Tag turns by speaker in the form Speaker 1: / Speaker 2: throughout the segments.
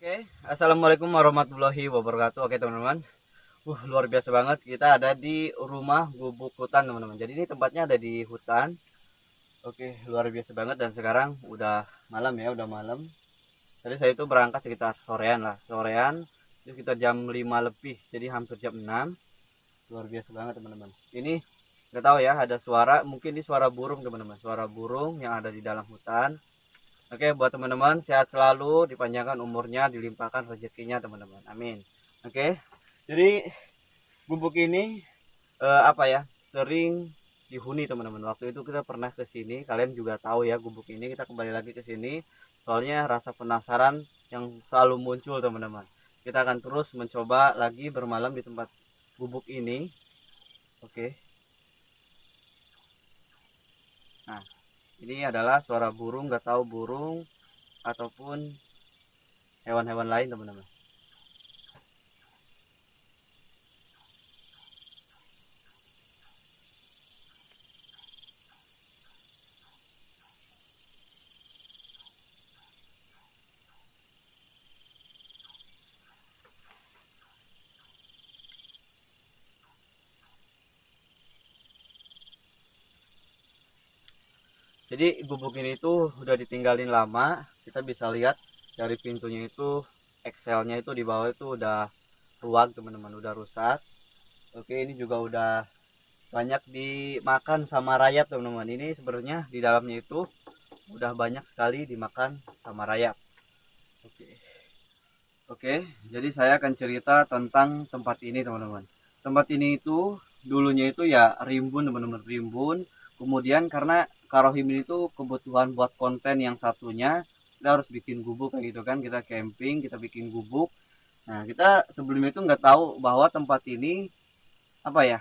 Speaker 1: Oke, assalamualaikum warahmatullahi wabarakatuh. Oke teman-teman, luar biasa banget. Kita ada di rumah gubuk hutan teman-teman. Jadi ini tempatnya ada di hutan. Oke, luar biasa banget. Dan sekarang udah malam ya, udah malam. Tadi saya itu berangkat sekitar sorean lah, sorean. Itu sekitar jam 5 lebih, jadi hampir jam 6. Luar biasa banget teman-teman. Ini nggak tahu ya, ada suara, mungkin ini suara burung teman-teman. Suara burung yang ada di dalam hutan. Oke, buat teman-teman sehat selalu, dipanjangkan umurnya, dilimpahkan rezekinya teman-teman. Amin. Oke. Jadi gubuk ini apa ya? Sering dihuni teman-teman. Waktu itu kita pernah ke sini, kalian juga tahu ya gubuk ini. Kita kembali lagi ke sini. Soalnya rasa penasaran yang selalu muncul teman-teman. Kita akan terus mencoba lagi bermalam di tempat gubuk ini. Oke. Nah, ini adalah suara burung, nggak tahu burung ataupun hewan-hewan lain teman-teman. Jadi gubuk ini tuh udah ditinggalin lama. Kita bisa lihat dari pintunya itu, Excelnya itu di bawah itu udah ruak teman-teman, udah rusak. Oke, ini juga udah banyak dimakan sama rayap teman-teman. Ini sebenarnya di dalamnya itu udah banyak sekali dimakan sama rayap. Oke. Oke, jadi saya akan cerita tentang tempat ini teman-teman. Tempat ini itu dulunya itu ya rimbun teman-teman, rimbun. Kemudian karena Karohim ini tuh kebutuhan buat konten yang satunya, kita harus bikin gubuk kayak gitu kan. Kita camping, kita bikin gubuk. Nah, kita sebelumnya itu nggak tahu bahwa tempat ini apa ya,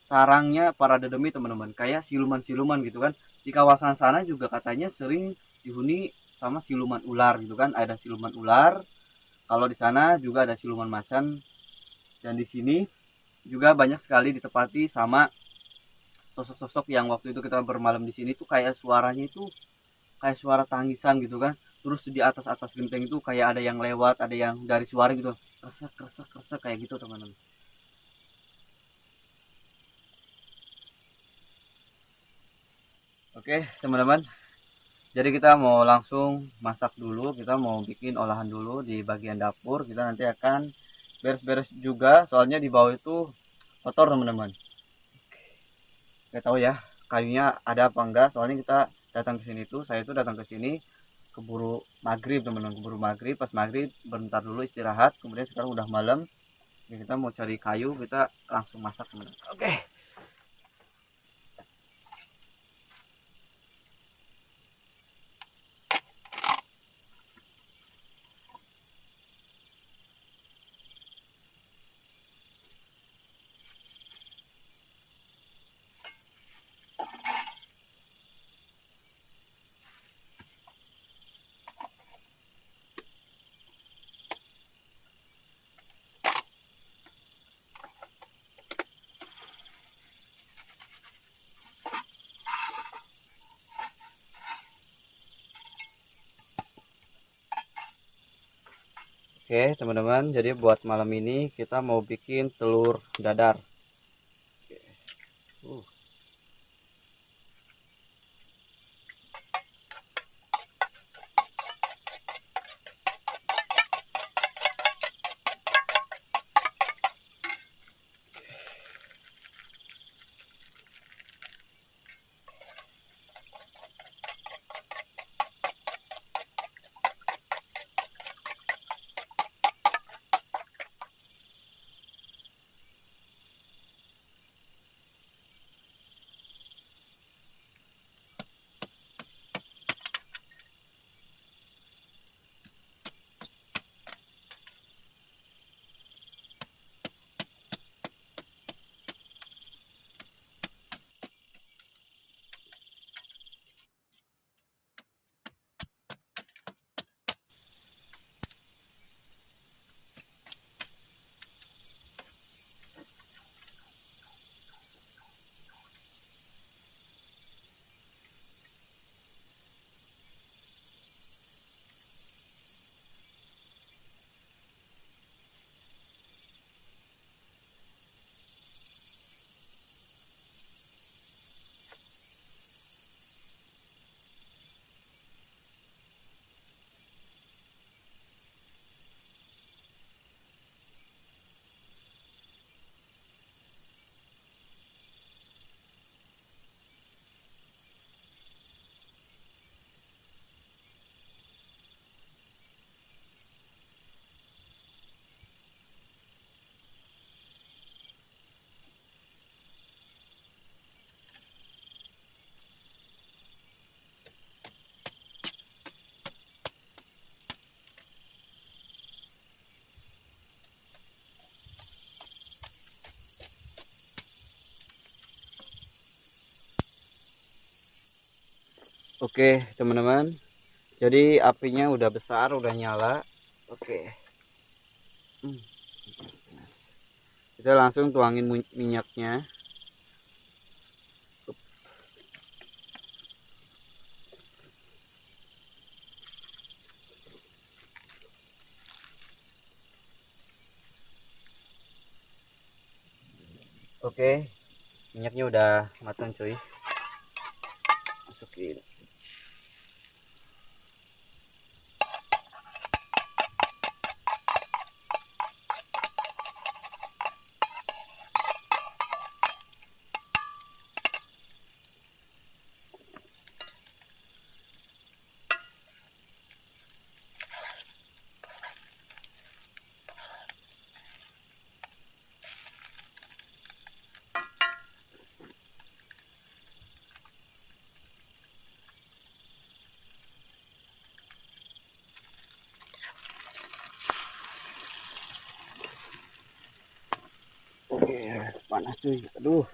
Speaker 1: sarangnya para dedemi teman-teman. Kayak siluman-siluman gitu kan. Di kawasan sana juga katanya sering dihuni sama siluman ular gitu kan. Ada siluman ular. Kalau di sana juga ada siluman macan, dan di sini juga banyak sekali ditepati sama sosok-sosok yang waktu itu kita bermalam di sini tuh kayak suaranya itu kayak suara tangisan gitu kan. Terus di atas genteng itu kayak ada yang lewat, ada yang dari suara gitu, kresek kresek kresek kayak gitu teman-teman. Oke teman-teman, jadi kita mau langsung masak dulu, kita mau bikin olahan dulu di bagian dapur. Kita nanti akan beres-beres juga, soalnya di bawah itu kotor teman-teman. Nggak tahu ya kayunya ada apa enggak, soalnya kita datang ke sini tuh, saya tuh datang ke sini keburu maghrib teman-teman, keburu maghrib. Pas maghrib bentar dulu istirahat, kemudian sekarang udah malam ya, kita mau cari kayu, kita langsung masak teman-teman. Oke. Oke teman-teman, jadi buat malam ini kita mau bikin telur dadar. uh Oke teman-teman, jadi apinya udah besar, udah nyala. Oke. Hmm. Kita langsung tuangin minyaknya. Oke, minyaknya udah matang cuy. Masukin. Oke, panas cuy. Aduh.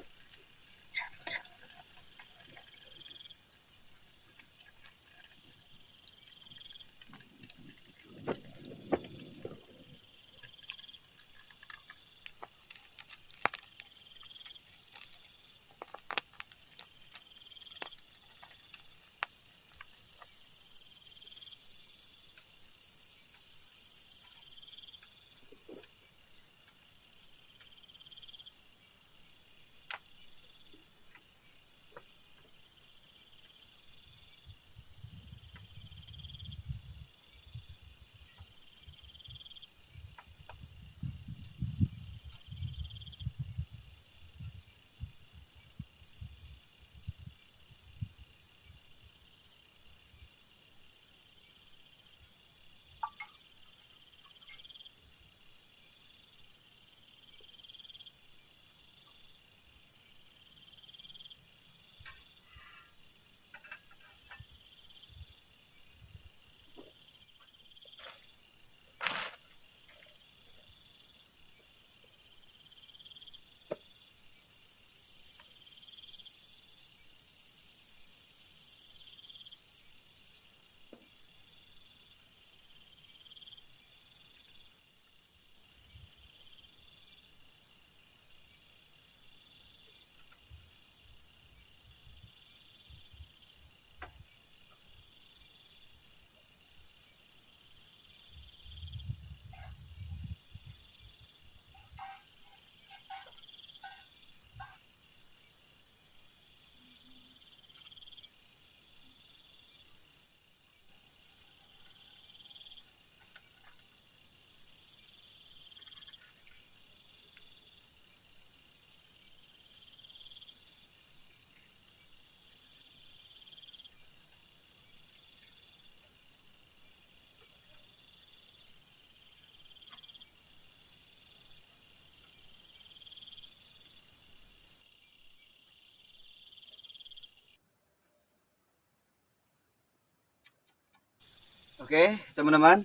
Speaker 1: Oke teman-teman,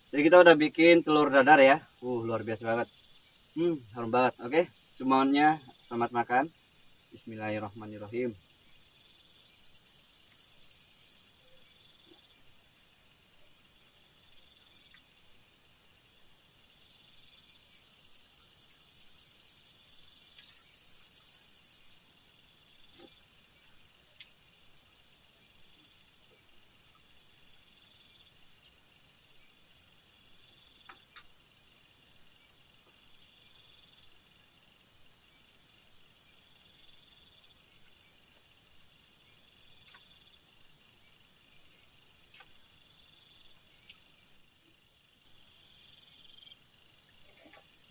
Speaker 1: jadi kita udah bikin telur dadar ya. Luar biasa banget. Harum banget. Oke, semuanya selamat makan. Bismillahirrahmanirrahim.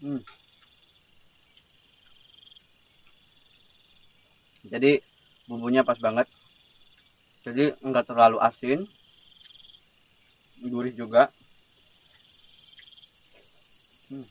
Speaker 1: Hmm. Jadi bumbunya pas banget. Jadi enggak terlalu asin, gurih juga. Hmm.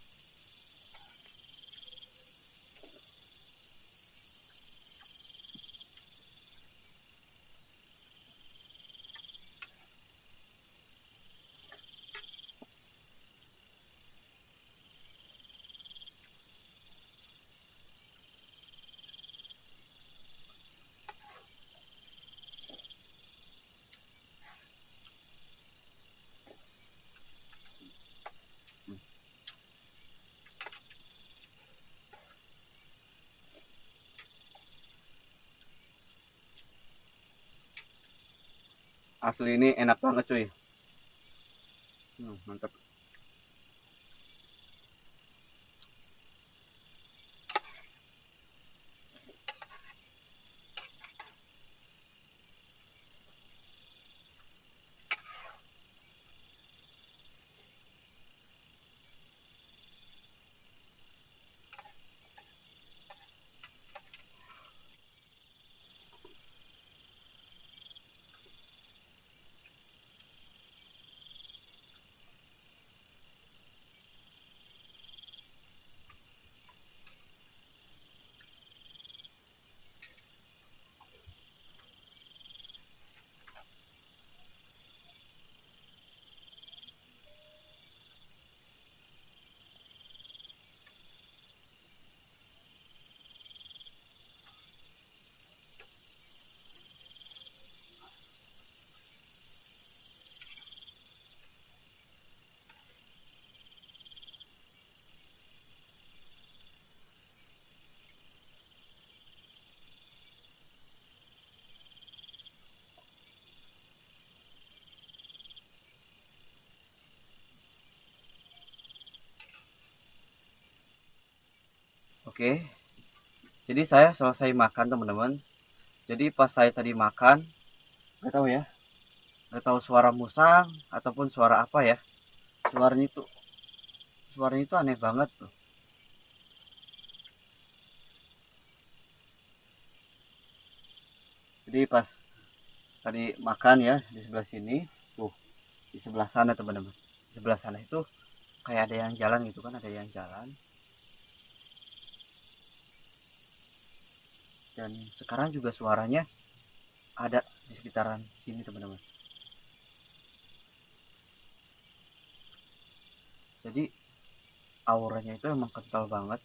Speaker 1: Asli ini enak banget cuy. Mantap. Oke, jadi saya selesai makan teman-teman. Jadi pas saya tadi makan, nggak tahu ya, nggak tahu suara musang ataupun suara apa ya. Suaranya itu, suaranya itu aneh banget tuh. Jadi pas tadi makan ya di sebelah sini, tuh di sebelah sana teman-teman. Di sebelah sana itu kayak ada yang jalan gitu kan, ada yang jalan. Dan sekarang juga suaranya ada di sekitaran sini teman-teman. Jadi auranya itu emang kental banget.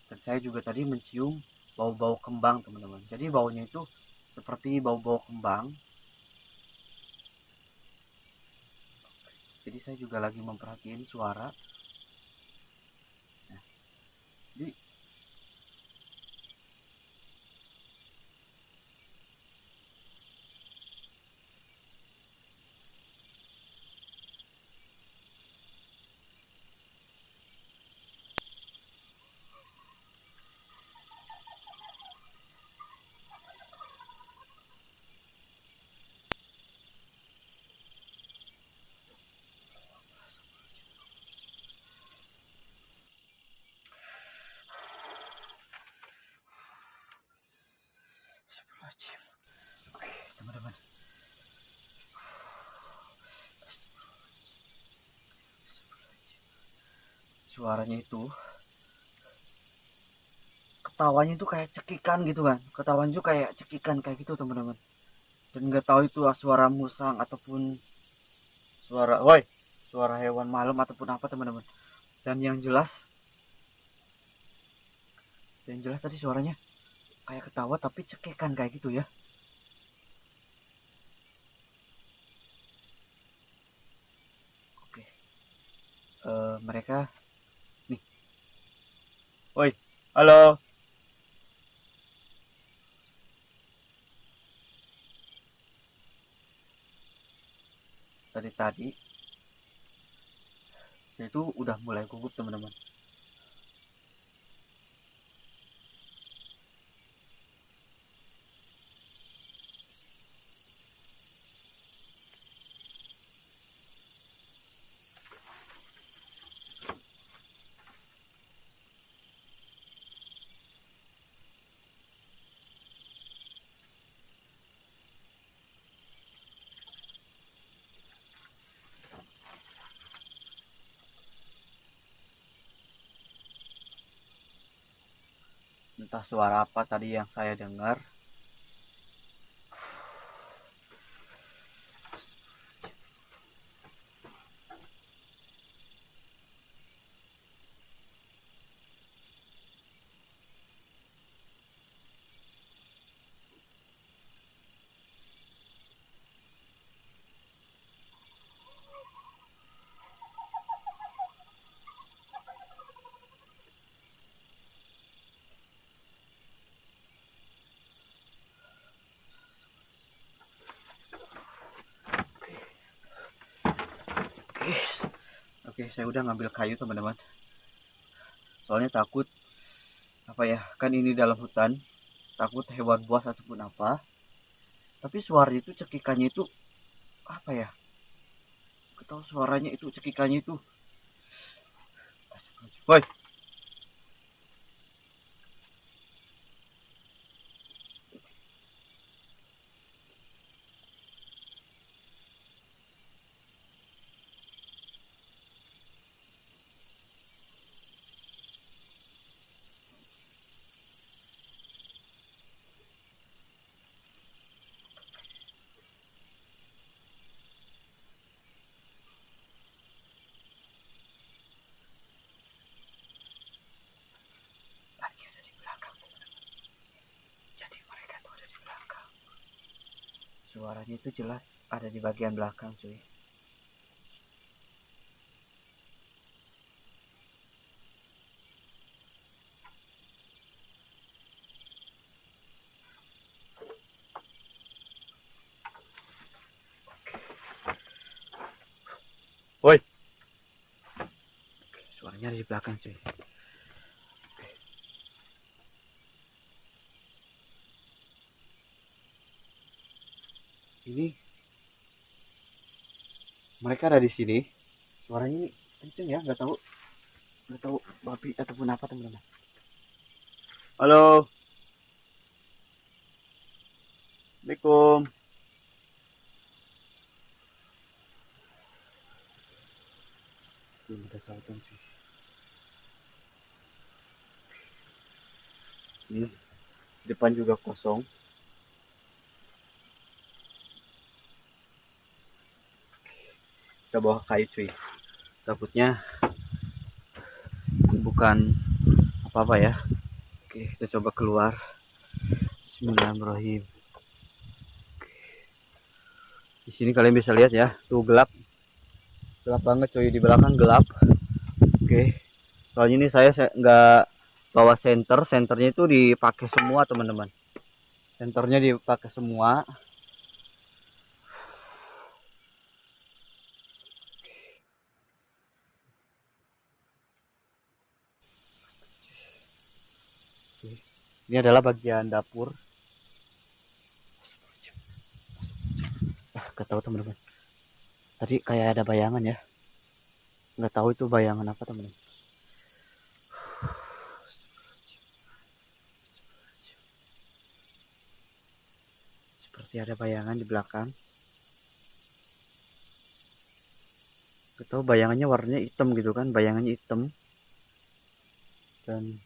Speaker 1: Dan saya juga tadi mencium bau-bau kembang teman-teman. Jadi baunya itu seperti bau-bau kembang. Jadi saya juga lagi memperhatiin suara. Nah, jadi oke teman-teman. Suaranya itu ketawanya itu kayak cekikan gitu kan. Ketawanya itu kayak cekikan kayak gitu teman-teman. Dan nggak tahu itu suara musang ataupun suara woi, suara hewan malam ataupun apa teman-teman. Dan yang jelas tadi suaranya kayak ketawa tapi cekikan kayak gitu ya. Oke. Mereka nih. Woi, halo. Tadi saya itu udah mulai gugup teman-teman. Entah suara apa tadi yang saya dengar. saya udah ngambil kayu teman-teman, soalnya takut apa ya, kan ini dalam hutan, takut hewan buas ataupun apa. Tapi suara itu cekikannya itu apa ya, tahu suaranya itu cekikannya itu. Woi. Lagi ada di belakang. Jadi mereka tuh ada di belakang. Suaranya itu jelas ada di bagian belakang cuy. Woi. Suaranya ada di belakang cuy. Ini mereka ada di sini. Suaranya ini kenceng ya, nggak tahu babi ataupun apa teman-teman. Halo. Assalamualaikum. Belum ada sautan sih. Ini depan juga kosong. Kita bawa kayu cuy. Takutnya bukan apa-apa ya. Oke, kita coba keluar. Bismillahirrahmanirrahim. Di sini kalian bisa lihat ya, tuh gelap. Gelap banget cuy, di belakang gelap. Oke. Soalnya ini saya nggak bawa senternya itu dipakai semua teman-teman. Senternya dipakai semua. Ini adalah bagian dapur. Gak tahu teman-teman. Tadi kayak ada bayangan ya. Nggak tahu itu bayangan apa teman-teman. Seperti ada bayangan di belakang. Gak tahu bayangannya warnanya hitam gitu kan. Bayangannya hitam. Dan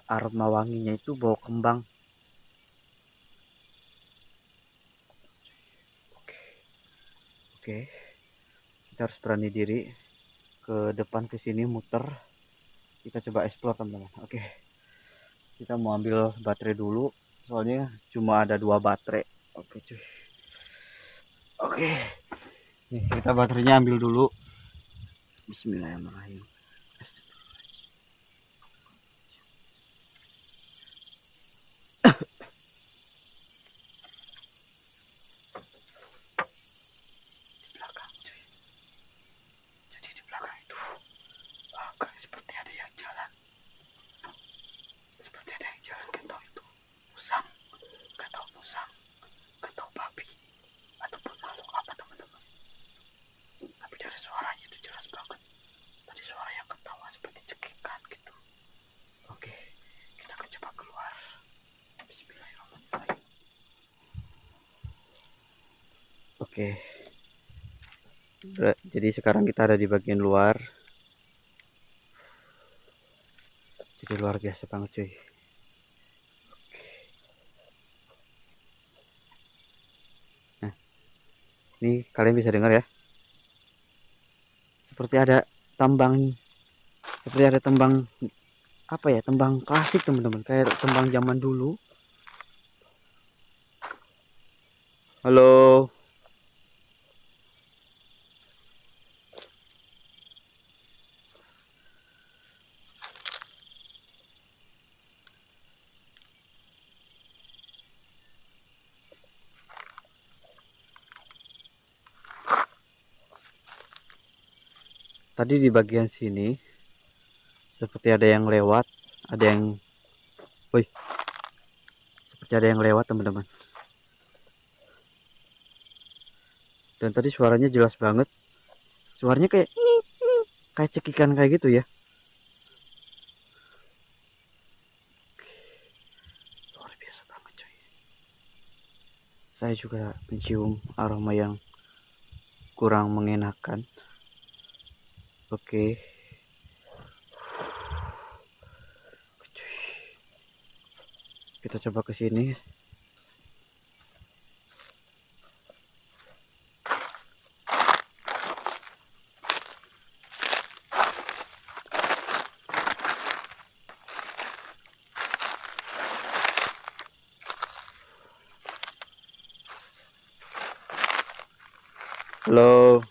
Speaker 1: aroma wanginya itu bau kembang. Oke. Kita harus berani diri ke depan, ke sini muter. Kita coba explore teman-teman. Oke. Kita mau ambil baterai dulu. Soalnya cuma ada 2 baterai. Oke cuy. Oke. Nih, kita baterainya ambil dulu. Bismillahirrahmanirrahim. Oke. Jadi sekarang kita ada di bagian luar. Jadi luar biasa banget cuy. Nah, ini kalian bisa dengar ya. Seperti ada tambang, seperti ada tembang apa ya, tembang klasik teman-teman, kayak tembang zaman dulu. Halo. tadi di bagian sini seperti ada yang lewat, ada yang, woi, seperti ada yang lewat teman-teman. Dan tadi suaranya jelas banget, suaranya kayak cekikan kayak gitu ya. Luar biasa banget coy. Saya juga mencium aroma yang kurang mengenakan. Oke. Kita coba ke sini. Halo.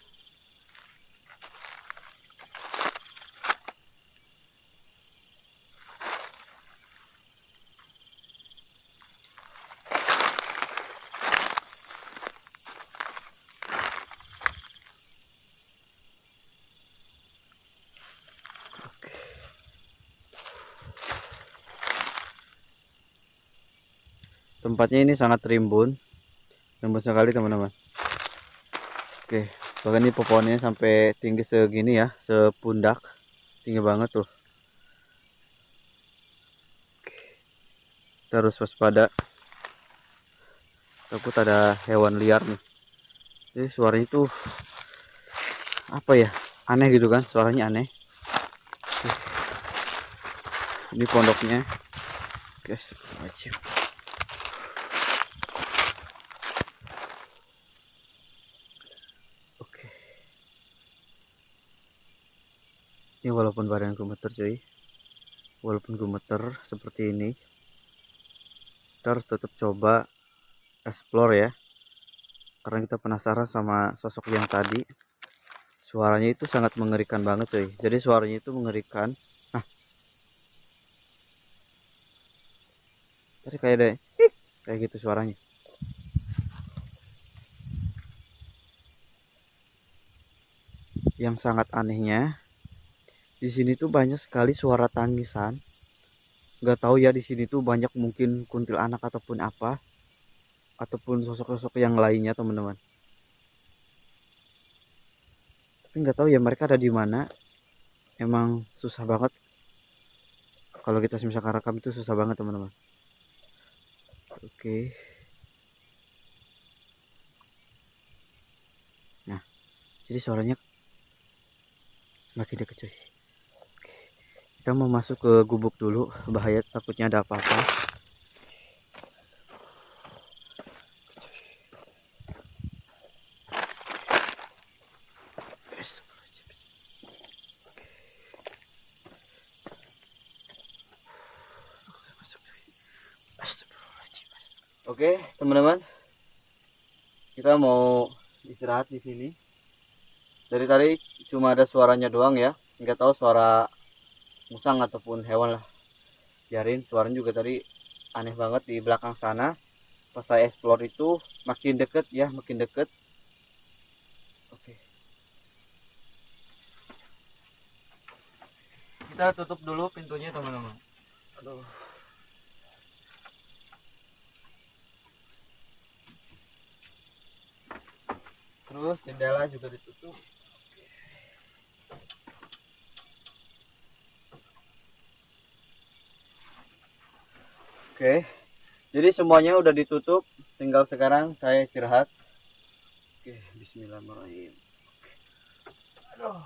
Speaker 1: Tempatnya ini sangat rimbun sekali teman-teman. Oke, bahkan ini pohonnya sampai tinggi segini ya, sepundak, tinggi banget tuh. Kita harus waspada, takut ada hewan liar nih. Jadi suaranya tuh apa ya, aneh gitu kan, suaranya aneh. Ini pondoknya, guys, wajib. Oke, ini walaupun badan gemeter cuy, walaupun gemeter seperti ini, kita harus tetap coba explore ya, karena kita penasaran sama sosok yang tadi. Suaranya itu sangat mengerikan banget cuy, jadi suaranya itu mengerikan. Nah, tadi kayak ada kayak gitu suaranya. Yang sangat anehnya, di sini tuh banyak sekali suara tangisan. Nggak tahu ya, di sini tuh banyak mungkin kuntilanak ataupun apa, ataupun sosok-sosok yang lainnya teman-teman. Tapi nggak tahu ya mereka ada di mana. Emang susah banget kalau kita misalkan rekam, itu susah banget teman-teman. Oke. Nah, jadi suaranya semakin dekat cuy. Kita mau masuk ke gubuk dulu, bahaya, takutnya ada apa-apa. Oke, teman-teman, kita mau istirahat di sini. Dari tadi cuma ada suaranya doang ya, nggak tahu suara musang ataupun hewan lah. Biarin, suaranya juga tadi aneh banget di belakang sana. Pas saya explore itu makin deket ya, makin deket. Oke, kita tutup dulu pintunya teman-teman. Aduh. Terus jendela juga ditutup. Oke, jadi semuanya udah ditutup, tinggal sekarang saya istirahat. Oke, bismillahirrahmanirrahim. Aduh.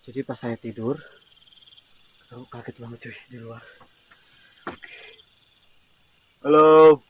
Speaker 1: Jadi pas saya tidur, aku kaget banget cuy di luar. Halo.